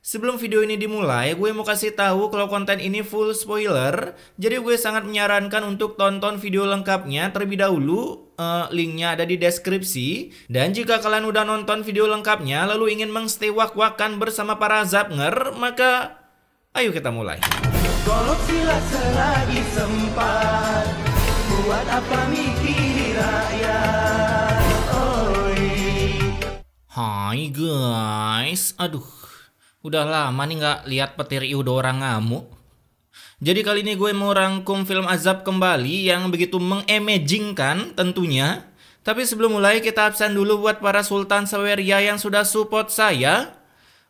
Sebelum video ini dimulai, gue mau kasih tahu kalau konten ini full spoiler. Jadi gue sangat menyarankan untuk tonton video lengkapnya terlebih dahulu. Linknya ada di deskripsi. Dan jika kalian udah nonton video lengkapnya lalu ingin mengstay wak-wakan bersama para Zapnger, maka ayo kita mulai. Golok silat selagi sempat, buat apa mikir rakyat. Hai guys, aduh, udah lama nih nggak lihat petir iudo orang ngamuk. Jadi kali ini gue mau rangkum film Azab kembali yang begitu mengamazingkan tentunya. Tapi sebelum mulai kita absen dulu buat para Sultan Saweria yang sudah support saya.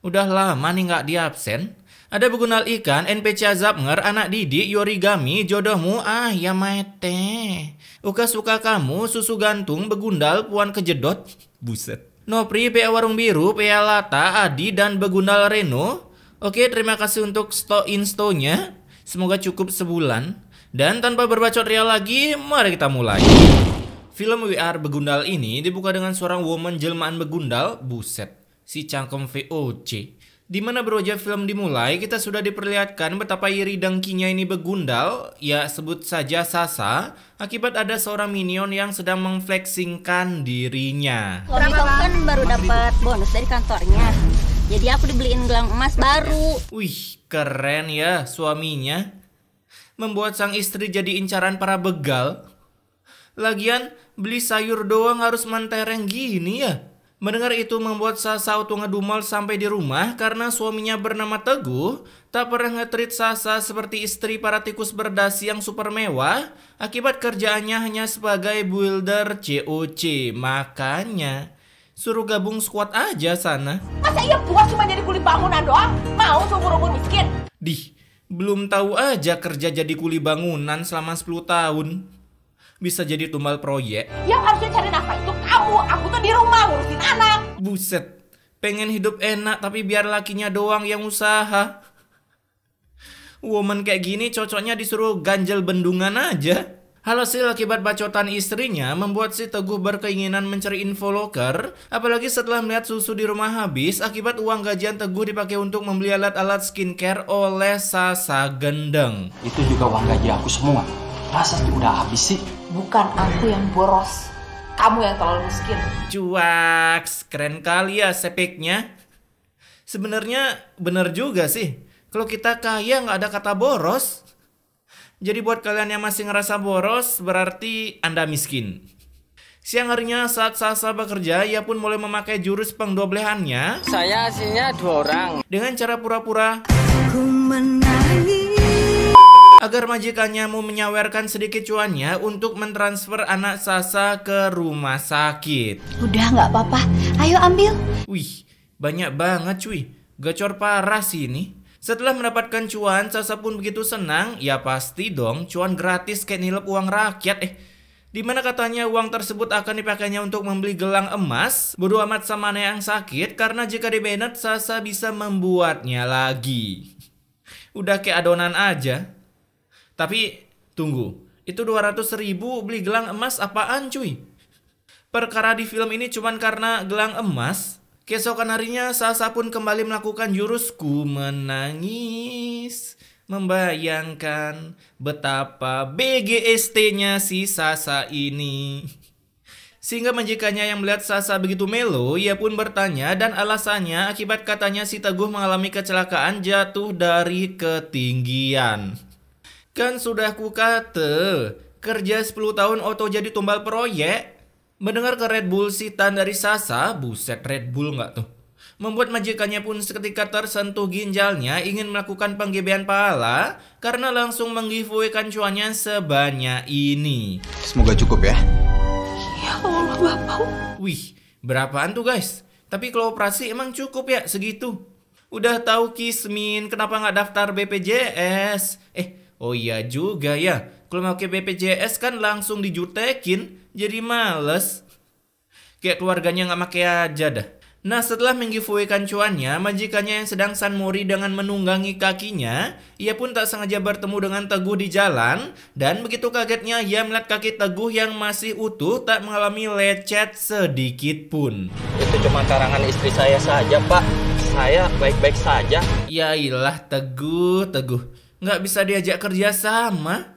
Udah lama nih nggak di absen. Ada Begunal Ikan, NPC Azabnger, Anak Didik, Yorigami, Jodohmu, ya mete. Uka Suka Kamu, Susu Gantung, Begundal, Puan Kejedot. Buset. Nopri, PA Warung Biru, PA Lata, Adi, dan Begundal Reno. Oke, terima kasih untuk insto-nya. Semoga cukup sebulan. Dan tanpa berbacot real lagi, mari kita mulai. Film We Are Begundal ini dibuka dengan seorang woman jelmaan Begundal. Buset, si cangkem VOC. Dimana beruja film dimulai, kita sudah diperlihatkan betapa iri dengkinya ini Begundal, ya sebut saja Sasa, akibat ada seorang minion yang sedang memflexingkan dirinya. Suami kamu kan baru dapat bonus dari kantornya, jadi aku dibeliin gelang emas baru. Wih, keren ya suaminya. Membuat sang istri jadi incaran para begal. Lagian, beli sayur doang harus mentereng gini ya. Mendengar itu membuat Sasa auto ngedumel sampai di rumah karena suaminya bernama Teguh tak pernah nge-treat Sasa seperti istri para tikus berdasi yang super mewah akibat kerjaannya hanya sebagai builder COC. Makanya suruh gabung squad aja sana. Masa iya puas cuma jadi kuli bangunan doang? Mau seumur-umur miskin? Belum tahu aja kerja jadi kuli bangunan selama 10 tahun. Bisa jadi tumbal proyek. Yang harusnya cari nafkah itu kamu. Aku tuh di rumah ngurusin anak. Buset, pengen hidup enak tapi biar lakinya doang yang usaha. Woman kayak gini cocoknya disuruh ganjel bendungan aja. Hasil akibat bacotan istrinya membuat si Teguh berkeinginan mencari info loker. Apalagi setelah melihat susu di rumah habis akibat uang gajian Teguh dipakai untuk membeli alat-alat skincare oleh Sasa Gendeng. Itu juga uang gaji aku semua. Masa udah habis sih? Bukan aku yang boros, kamu yang terlalu miskin. Cuaks, keren kali ya sepiknya. Sebenarnya bener juga sih. Kalau kita kaya nggak ada kata boros. Jadi buat kalian yang masih ngerasa boros, berarti Anda miskin. Siang harinya saat Sasa bekerja, ia pun mulai memakai jurus pengdoblehannya. Saya aslinya 2 orang. Dengan cara pura-pura agar majikannya mau menyawerkan sedikit cuannya untuk mentransfer anak Sasa ke rumah sakit. Udah nggak apa-apa, ayo ambil. Wih, banyak banget cuy. Gacor parah sih ini. Setelah mendapatkan cuan, Sasa pun begitu senang. Ya pasti dong, cuan gratis kayak nilep uang rakyat. Dimana katanya uang tersebut akan dipakainya untuk membeli gelang emas. Bodo amat sama anak yang sakit, karena jika di Bennett, Sasa bisa membuatnya lagi. Udah kayak adonan aja. Tapi tunggu, itu 200.000 beli gelang emas apaan cuy? Perkara di film ini cuman karena gelang emas. Keesokan harinya Sasa pun kembali melakukan jurusku menangis, membayangkan betapa BGST-nya si Sasa ini. Sehingga majikannya yang melihat Sasa begitu melo, ia pun bertanya dan alasannya akibat katanya si Teguh mengalami kecelakaan jatuh dari ketinggian. Kan sudah kukata, kerja 10 tahun auto jadi tumbal proyek. Mendengar ke Red Bull sitan dari Sasa, buset Red Bull nggak tuh? Membuat majikannya pun seketika tersentuh ginjalnya ingin melakukan penggebean pahala karena langsung menggiveaway-kan cuannya sebanyak ini. Semoga cukup ya. Ya Allah Bapak. Wih, berapaan tuh guys? Tapi kalau operasi emang cukup ya segitu? Udah tahu Kismin, kenapa nggak daftar BPJS? Oh iya juga ya, kalau mau ke BPJS kan langsung dijutekin, jadi males. Kayak keluarganya nggak make aja dah. Nah setelah menggiveaway-kan cuannya, majikannya yang sedang sanmori dengan menunggangi kakinya, ia pun tak sengaja bertemu dengan Teguh di jalan, dan begitu kagetnya ia melihat kaki Teguh yang masih utuh tak mengalami lecet sedikit pun. Itu cuma karangan istri saya saja, Pak. saya baik-baik saja. Ya ilah, Teguh. Nggak bisa diajak kerja sama.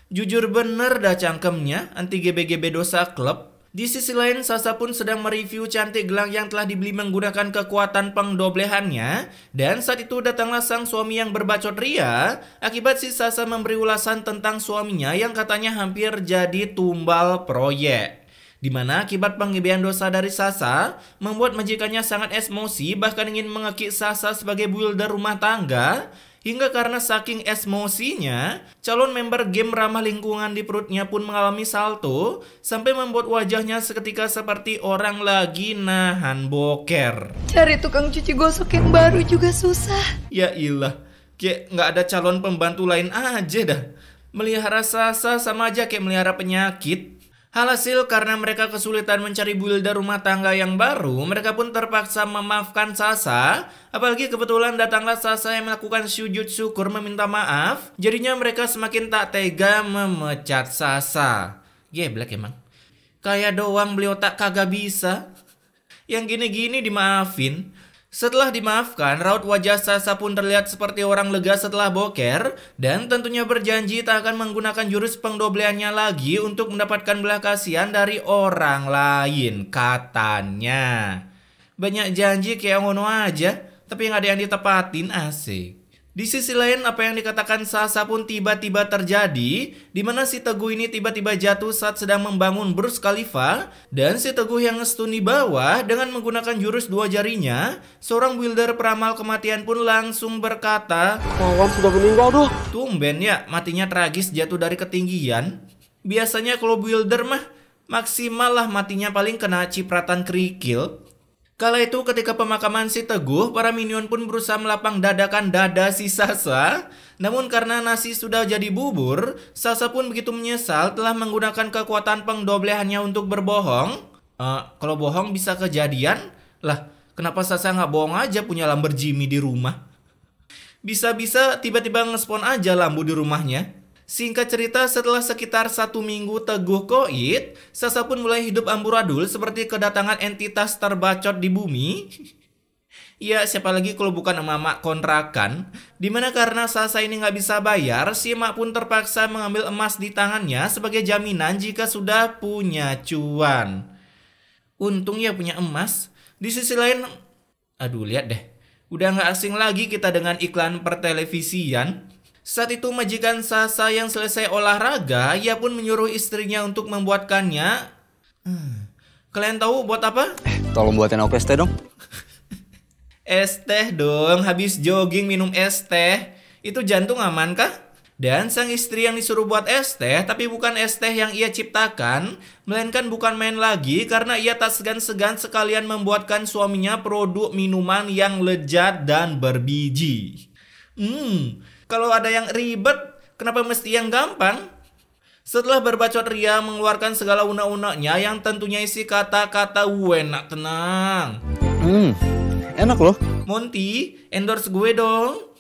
Jujur bener dah cangkemnya, anti GB-GB dosa klub. Di sisi lain, Sasa pun sedang mereview cantik gelang yang telah dibeli menggunakan kekuatan pengdoblehannya. Dan saat itu datanglah sang suami yang berbacot ria. Akibat si Sasa memberi ulasan tentang suaminya yang katanya hampir jadi tumbal proyek. Dimana akibat penggebean dosa dari Sasa, membuat majikannya sangat emosi bahkan ingin mengekik Sasa sebagai builder rumah tangga. Hingga karena saking emosinya, calon member game ramah lingkungan di perutnya pun mengalami salto sampai membuat wajahnya seketika seperti orang lagi nahan boker. Cari tukang cuci gosok yang baru juga susah. Ya ilah, kayak nggak ada calon pembantu lain aja dah. Melihara Sasa sama aja kayak melihara penyakit. Alhasil karena mereka kesulitan mencari builder rumah tangga yang baru, mereka pun terpaksa memaafkan Sasa. Apalagi kebetulan datanglah Sasa yang melakukan sujud syukur meminta maaf. Jadinya mereka semakin tak tega memecat Sasa. Geblek emang. Kayak doang beli otak kagak bisa. Yang gini-gini dimaafin. Setelah dimaafkan, raut wajah Sasa pun terlihat seperti orang lega setelah boker. Dan tentunya berjanji tak akan menggunakan jurus pengdobleannya lagi untuk mendapatkan belas kasihan dari orang lain, katanya. Banyak janji kayak ngono aja, tapi nggak ada yang ditepatin, asik. Di sisi lain, apa yang dikatakan Sasa pun tiba-tiba terjadi, di mana si Teguh ini tiba-tiba jatuh saat sedang membangun Burj Khalifa, dan si Teguh yang ngestun di bawah dengan menggunakan jurus dua jarinya, seorang builder peramal kematian pun langsung berkata, Kawan sudah meninggal doh. tumben ya, matinya tragis jatuh dari ketinggian. Biasanya kalau builder mah, maksimal lah matinya paling kena cipratan kerikil. Kala itu ketika pemakaman si Teguh, para minion pun berusaha melapang dadakan dada si Sasa. Namun karena nasi sudah jadi bubur, Sasa pun begitu menyesal telah menggunakan kekuatan pengdoblehannya untuk berbohong. Kalau bohong bisa kejadian? Lah, kenapa Sasa nggak bohong aja punya Lamborghini di rumah? Bisa-bisa tiba-tiba ngespon aja lambu di rumahnya. Singkat cerita, setelah sekitar 1 minggu Teguh koit, Sasa pun mulai hidup amburadul seperti kedatangan entitas terbacot di bumi. Ya, siapa lagi kalau bukan emak-emak kontrakan. Dimana karena Sasa ini nggak bisa bayar, si emak pun terpaksa mengambil emas di tangannya sebagai jaminan jika sudah punya cuan. Untung ya punya emas. Di sisi lain, aduh lihat deh, udah nggak asing lagi kita dengan iklan pertelevisian. Saat itu majikan Sasa yang selesai olahraga, ia pun menyuruh istrinya untuk membuatkannya. Kalian tahu buat apa? Tolong buatin aku es teh dong. Es teh dong, habis jogging minum es teh. Itu jantung aman kah? Dan sang istri yang disuruh buat es teh, tapi bukan es teh yang ia ciptakan, melainkan bukan main lagi karena ia tak segan-segan sekalian membuatkan suaminya produk minuman yang lezat dan berbiji. Kalau ada yang ribet, kenapa mesti yang gampang? Setelah berbacot ria mengeluarkan segala unek-uneknya yang tentunya isi kata-kata enak tenang. Enak loh. Monty, endorse gue dong.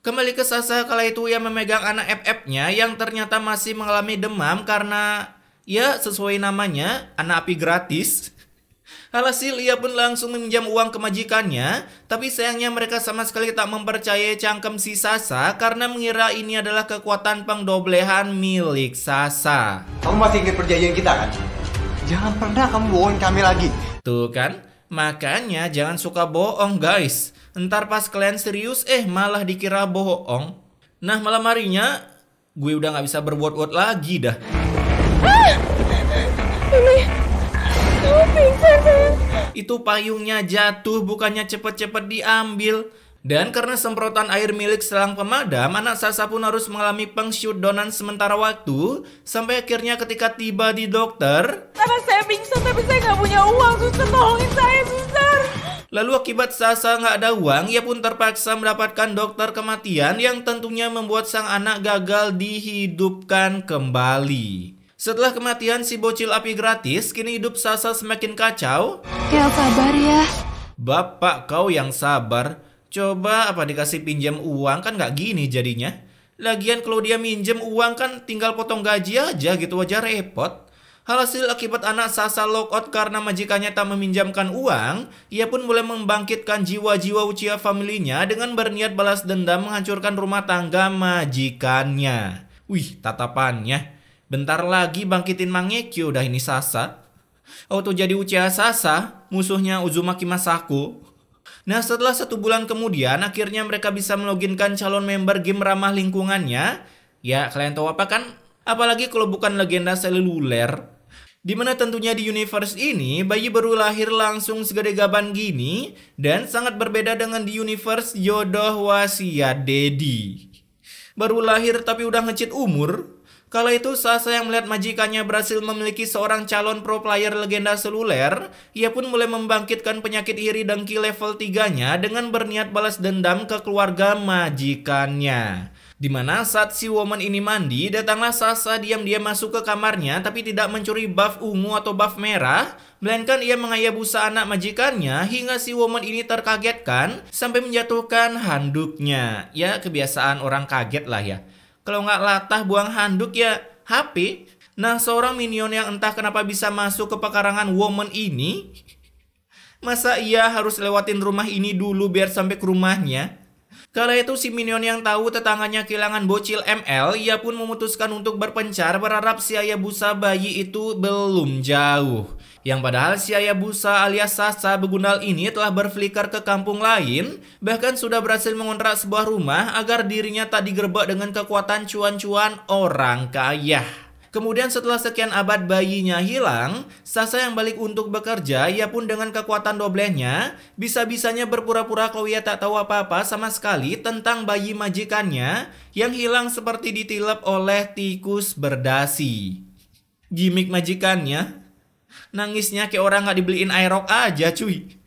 Kembali ke Sasa kala itu ia memegang anak FF-nya yang ternyata masih mengalami demam karena, ya sesuai namanya, anak api gratis. Alhasil ia pun langsung meminjam uang ke majikannya, tapi sayangnya mereka sama sekali tak mempercayai cangkem si Sasa karena mengira ini adalah kekuatan pengdoblehan milik Sasa. Kamu masih ingat perjanjian kita kan? Jangan pernah kamu bohongin kami lagi. Tuh kan, makanya jangan suka bohong guys. Ntar pas kalian serius malah dikira bohong. Nah malam harinya, gue udah gak bisa berbuat-buat lagi dah. Itu payungnya jatuh bukannya cepet-cepet diambil. Dan karena semprotan air milik selang pemadam, anak Sasa pun harus mengalami pengshutdownan sementara waktu. Sampai akhirnya ketika tiba di dokter, Karena saya pingsan tapi saya nggak punya uang, suster tolongin saya, suster. lalu akibat Sasa nggak ada uang, ia pun terpaksa mendapatkan dokter kematian yang tentunya membuat sang anak gagal dihidupkan kembali. Setelah kematian si bocil api gratis, kini hidup Sasa semakin kacau. Ya sabar ya. Bapak kau yang sabar. Coba apa dikasih pinjam uang kan nggak gini jadinya. Lagian kalau dia minjem uang kan tinggal potong gaji aja gitu aja repot. Hasil akibat anak Sasa lockout karena majikannya tak meminjamkan uang, ia pun mulai membangkitkan jiwa-jiwa Uchiha familinya dengan berniat balas dendam menghancurkan rumah tangga majikannya. Wih, tatapannya. Bentar lagi bangkitin Mangekyo dah ini Sasa. Auto jadi Uchiha Sasa, musuhnya Uzumaki Masako. Nah, setelah 1 bulan kemudian, akhirnya mereka bisa meloginkan calon member game ramah lingkungannya. Ya, kalian tahu apa kan? Apalagi kalau bukan legenda seluler. Dimana tentunya di universe ini, bayi baru lahir langsung segede gaban gini, dan sangat berbeda dengan di universe Jodoh Wasiat Dedi. Baru lahir tapi udah ngecit umur. Kala itu Sasa yang melihat majikannya berhasil memiliki seorang calon pro player legenda seluler, ia pun mulai membangkitkan penyakit iri dengki level 3-nya dengan berniat balas dendam ke keluarga majikannya. Dimana saat si woman ini mandi, datanglah Sasa diam-diam masuk ke kamarnya tapi tidak mencuri buff ungu atau buff merah, melainkan ia mengayabusa anak majikannya hingga si woman ini terkagetkan sampai menjatuhkan handuknya. Ya, kebiasaan orang kaget lah ya. Kalau nggak latah buang handuk ya HP. Nah, seorang minion yang entah kenapa bisa masuk ke pekarangan woman ini, masa ia harus lewatin rumah ini dulu biar sampai ke rumahnya? Kala itu si minion yang tahu tetangganya kehilangan bocil ML, ia pun memutuskan untuk berpencar berharap si Hayabusa bayi itu belum jauh. Yang padahal si Hayabusa alias Sasa begundal ini telah berflikar ke kampung lain, bahkan sudah berhasil mengontrak sebuah rumah agar dirinya tak digerebek dengan kekuatan cuan-cuan orang kaya. Kemudian setelah sekian abad bayinya hilang, Sasa yang balik untuk bekerja, ia pun dengan kekuatan doblenya, bisa-bisanya berpura-pura kalau ia tak tahu apa-apa sama sekali tentang bayi majikannya yang hilang seperti ditilep oleh tikus berdasi. Gimik majikannya, nangisnya kayak orang gak dibeliin aerok aja cuy.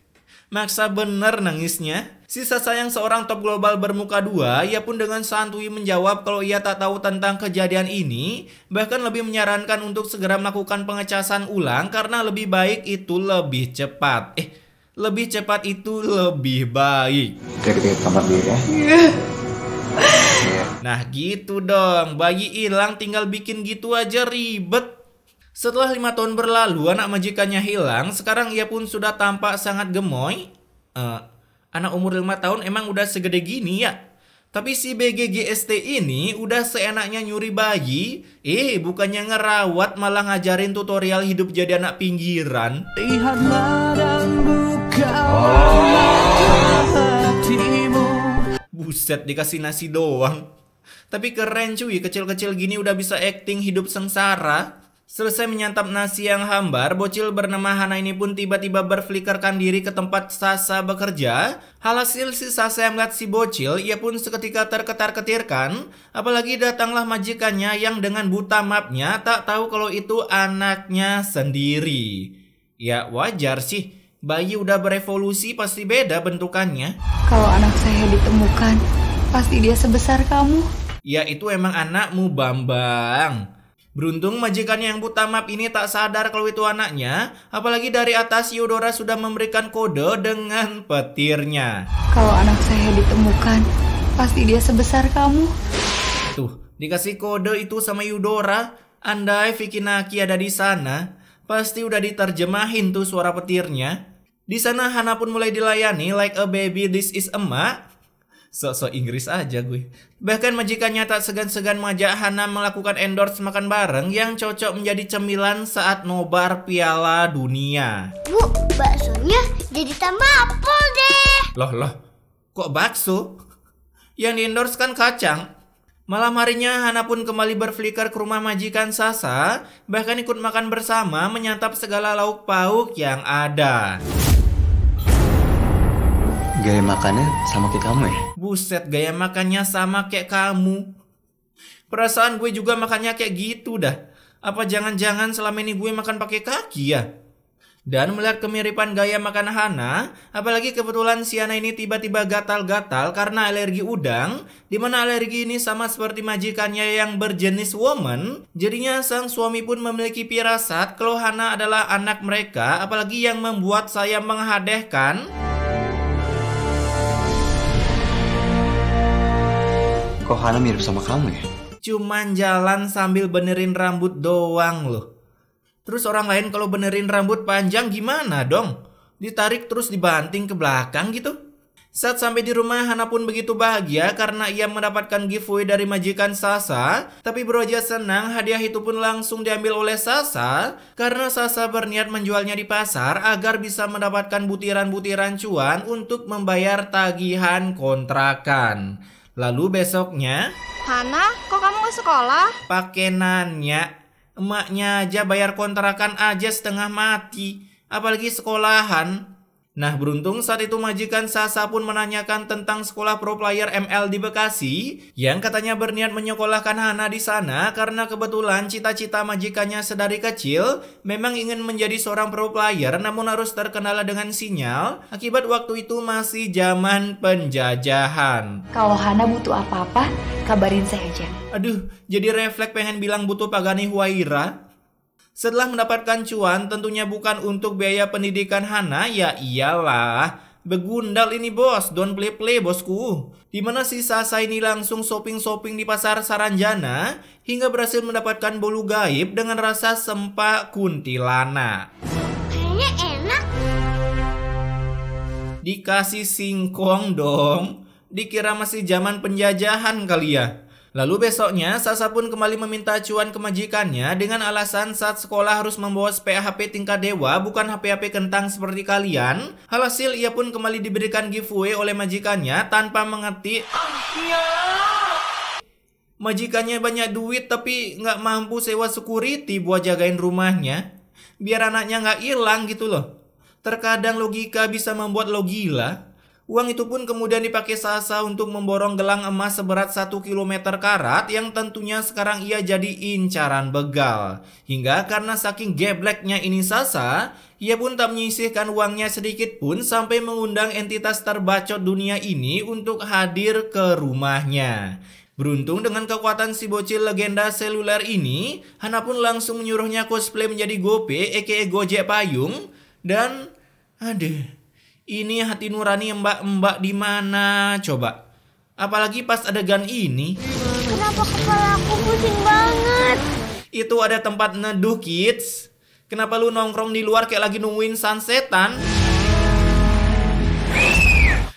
Maksa bener nangisnya. Si Sasa yang seorang top global bermuka 2, ia pun dengan santuy menjawab kalau ia tak tahu tentang kejadian ini, bahkan lebih menyarankan untuk segera melakukan pengecasan ulang karena lebih baik itu lebih cepat. Lebih cepat itu lebih baik. Kita kamar dulu ya. Nah gitu dong, bayi hilang tinggal bikin gitu aja ribet. Setelah 5 tahun berlalu, anak majikannya hilang, sekarang ia pun sudah tampak sangat gemoy. Anak umur 5 tahun emang udah segede gini ya? Tapi si BGGST ini udah seenaknya nyuri bayi, bukannya ngerawat malah ngajarin tutorial hidup jadi anak pinggiran. Lihatlah dan buka hatimu. Buset, dikasih nasi doang. Tapi keren cuy, kecil-kecil gini udah bisa acting hidup sengsara. Selesai menyantap nasi yang hambar, bocil bernama Hana ini pun tiba-tiba berflikerkan diri ke tempat Sasa bekerja. Alhasil si Sasa yang melihat si bocil, ia pun seketika terketar-ketirkan. Apalagi datanglah majikannya yang dengan buta mapnya tak tahu kalau itu anaknya sendiri. Ya wajar sih, bayi udah berevolusi pasti beda bentukannya. Kalau anak saya ditemukan, pasti dia sebesar kamu. Ya itu emang anakmu Bambang. Beruntung majikannya yang buta map ini tak sadar kalau itu anaknya. Apalagi dari atas Yudora sudah memberikan kode dengan petirnya. Kalau anak saya ditemukan, pasti dia sebesar kamu. Tuh, dikasih kode itu sama Yudora. Andai Vicky Naki ada di sana, pasti udah diterjemahin tuh suara petirnya. Di sana Hana pun mulai dilayani like a baby this is emak. Sok-sok Inggris aja gue. Bahkan majikannya tak segan-segan mengajak Hana melakukan endorse makan bareng yang cocok menjadi cemilan saat nobar Piala Dunia. Bu, baksonya jadi tambah apel deh. Loh, kok bakso? Yang di-endorse kan kacang. Malam harinya Hana pun kembali berflikar ke rumah majikan Sasa, bahkan ikut makan bersama menyantap segala lauk pauk yang ada. Gaya makannya sama kayak kamu ya? Buset, gaya makannya sama kayak kamu. Perasaan gue juga makannya kayak gitu dah. Apa jangan-jangan selama ini gue makan pakai kaki ya? Dan melihat kemiripan gaya makan Hana, apalagi kebetulan si Hana ini tiba-tiba gatal-gatal karena alergi udang, dimana alergi ini sama seperti majikannya yang berjenis woman. Jadinya sang suami pun memiliki firasat kalau Hana adalah anak mereka, apalagi yang membuat saya menghadehkan. Kok Hana mirip sama kamu ya? Cuman jalan sambil benerin rambut doang loh. Terus orang lain kalau benerin rambut panjang gimana dong? Ditarik terus dibanting ke belakang gitu? Saat sampai di rumah, Hana pun begitu bahagia karena ia mendapatkan giveaway dari majikan Sasa. Tapi berusaha senang, hadiah itu pun langsung diambil oleh Sasa karena Sasa berniat menjualnya di pasar agar bisa mendapatkan butiran-butiran cuan untuk membayar tagihan kontrakan. Lalu besoknya, Hana, kok kamu ke sekolah? pakai nanya, emaknya aja bayar kontrakan aja setengah mati, apalagi sekolahan. Nah, beruntung saat itu majikan Sasa pun menanyakan tentang sekolah pro player ML di Bekasi yang katanya berniat menyekolahkan Hana di sana karena kebetulan cita-cita majikannya sedari kecil memang ingin menjadi seorang pro player namun harus terkendala dengan sinyal akibat waktu itu masih zaman penjajahan. Kalau Hana butuh apa-apa, kabarin saya aja. Aduh, jadi refleks pengen bilang butuh Pagani Huaira. Setelah mendapatkan cuan, tentunya bukan untuk biaya pendidikan Hana, ya iyalah. Begundal ini bos, don't play-play bosku. Dimana si Sasa ini langsung shopping-shopping di pasar Saranjana, hingga berhasil mendapatkan bolu gaib dengan rasa sempak kuntilanak. Kayaknya enak. Dikasih singkong dong, dikira masih zaman penjajahan kali ya. Lalu besoknya, Sasa pun kembali meminta cuan ke majikannya dengan alasan saat sekolah harus membawa spare HP tingkat dewa, bukan HP-HP kentang seperti kalian. Alhasil, ia pun kembali diberikan giveaway oleh majikannya tanpa mengerti. Majikannya banyak duit tapi nggak mampu sewa security buat jagain rumahnya. Biar anaknya nggak hilang gitu loh. Terkadang logika bisa membuat lo gila. Uang itu pun kemudian dipakai Sasa untuk memborong gelang emas seberat 1 km karat yang tentunya sekarang ia jadi incaran begal. Hingga karena saking gebleknya ini Sasa, ia pun tak menyisihkan uangnya sedikit pun sampai mengundang entitas terbacot dunia ini untuk hadir ke rumahnya. Beruntung dengan kekuatan si bocil legenda seluler ini, Hana pun langsung menyuruhnya cosplay menjadi Gope aka Gojek Payung dan aduh. Ini hati nurani mbak-mbak di mana coba? Apalagi pas adegan ini. Kenapa kepala aku pusing banget? Itu ada tempat neduh kids. Kenapa lu nongkrong di luar kayak lagi nungguin sunsetan?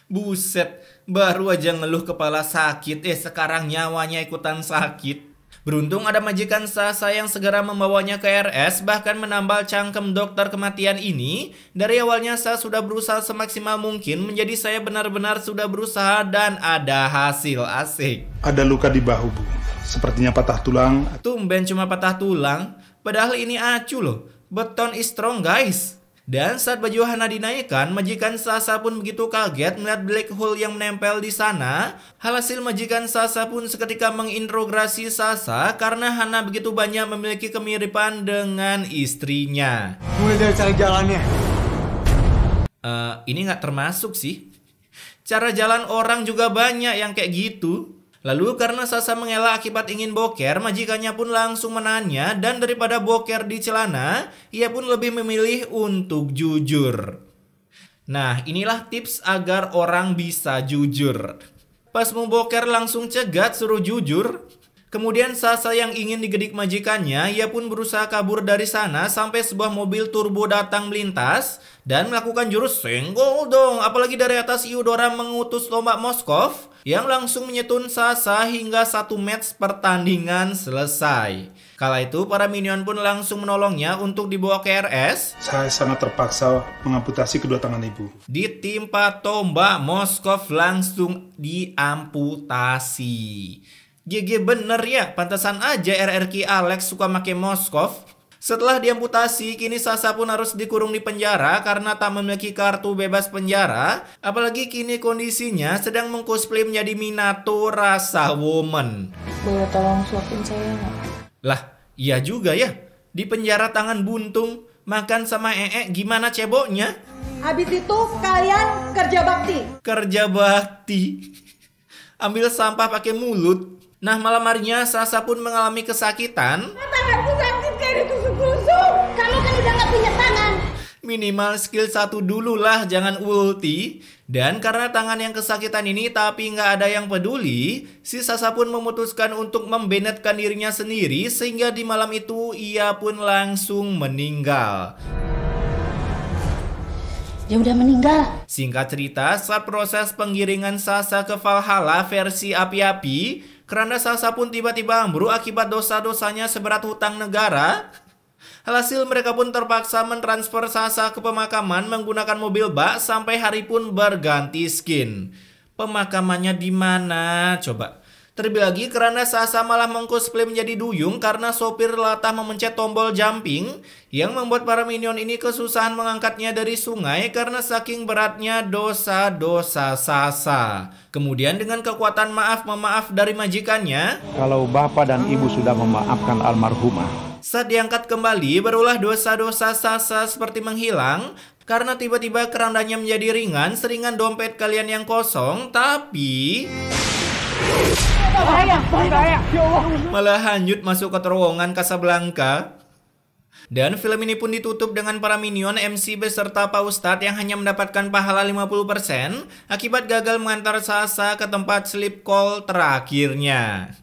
Buset, baru aja ngeluh kepala sakit, sekarang nyawanya ikutan sakit. Beruntung ada majikan Sasa yang segera membawanya ke RS, bahkan menambal cangkem dokter kematian ini. Dari awalnya saya sudah berusaha semaksimal mungkin, menjadi saya benar-benar sudah berusaha dan ada hasil. Asik. Ada luka di bahu, Bu. Sepertinya patah tulang. Tumben cuma patah tulang, padahal ini acu loh. Beton is strong guys. Dan saat baju Hana dinaikkan, majikan Sasa pun begitu kaget melihat black hole yang menempel di sana. Hasil majikan Sasa pun seketika menginterogasi Sasa karena Hana begitu banyak memiliki kemiripan dengan istrinya. Mulai dari cara jalannya. Ini nggak termasuk sih. Cara jalan orang juga banyak yang kayak gitu. Lalu karena Sasa mengelak akibat ingin boker, majikannya pun langsung menahannya dan daripada boker di celana, ia pun lebih memilih untuk jujur. Nah, inilah tips agar orang bisa jujur. Pas mau boker langsung cegat suruh jujur. Kemudian Sasa yang ingin digedik majikannya, ia pun berusaha kabur dari sana sampai sebuah mobil turbo datang melintas dan melakukan jurus senggol dong. Apalagi dari atas Eudora mengutus tombak Moskov yang langsung menyetun Sasa hingga 1 match pertandingan selesai. Kala itu para minion pun langsung menolongnya untuk dibawa ke RS. Saya sangat terpaksa mengamputasi kedua tangan ibu. Ditimpa tombak Moskov langsung diamputasi. GG bener ya, pantesan aja RRQ Alex suka make Moskov. Setelah diamputasi, kini Sasa pun harus dikurung di penjara karena tak memiliki kartu bebas penjara. Apalagi kini kondisinya sedang mengcosplay menjadi Minato rasa woman. Boleh tolong suapin saya nggak? Lah, iya juga ya. Di penjara tangan buntung, makan sama gimana ceboknya? Habis itu kalian kerja bakti. Kerja bakti. Ambil sampah pakai mulut. Nah, malam harinya Sasa pun mengalami kesakitan. Tanganku sakit kayak ditusuk-tusuk. Kamu kan udah gak punya tangan. Minimal skill 1 dulu lah, jangan ulti. Dan karena tangan yang kesakitan ini tapi nggak ada yang peduli, si Sasa pun memutuskan untuk membenetkan dirinya sendiri, sehingga di malam itu ia pun langsung meninggal. Dia udah meninggal. Singkat cerita, saat proses penggiringan Sasa ke Valhalla versi api-api, keranda Sasa pun tiba-tiba ambruk akibat dosa-dosanya seberat hutang negara. Alhasil mereka pun terpaksa mentransfer Sasa ke pemakaman menggunakan mobil bak sampai hari pun berganti skin. Pemakamannya di mana? Coba. Terlebih lagi karena Sasa malah mengcosplay menjadi duyung karena sopir latah memencet tombol jumping yang membuat para minion ini kesusahan mengangkatnya dari sungai karena saking beratnya dosa-dosa Sasa. Kemudian dengan kekuatan maaf-memaaf dari majikannya, kalau bapak dan ibu sudah memaafkan almarhumah, saat diangkat kembali, barulah dosa-dosa Sasa seperti menghilang karena tiba-tiba kerandanya menjadi ringan, seringan dompet kalian yang kosong, tapi malah hanyut masuk ke terowongan Casablanca. Dan film ini pun ditutup dengan para minion, MC beserta Pak Ustadz yang hanya mendapatkan pahala 50% akibat gagal mengantar Sasa ke tempat sleep call terakhirnya.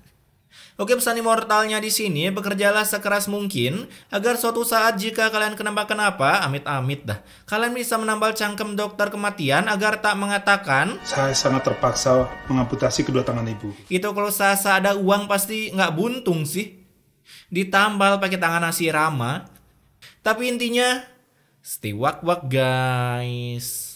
Oke, pesan immortalnya di sini, bekerjalah sekeras mungkin agar suatu saat jika kalian kenapa-kenapa, amit-amit dah, kalian bisa menambal cangkem dokter kematian agar tak mengatakan, Saya sangat terpaksa mengamputasi kedua tangan ibu. itu kalau Sasa ada uang pasti nggak buntung sih. Ditambal pakai tangan nasi Rama. Tapi intinya, stay wak-wak guys.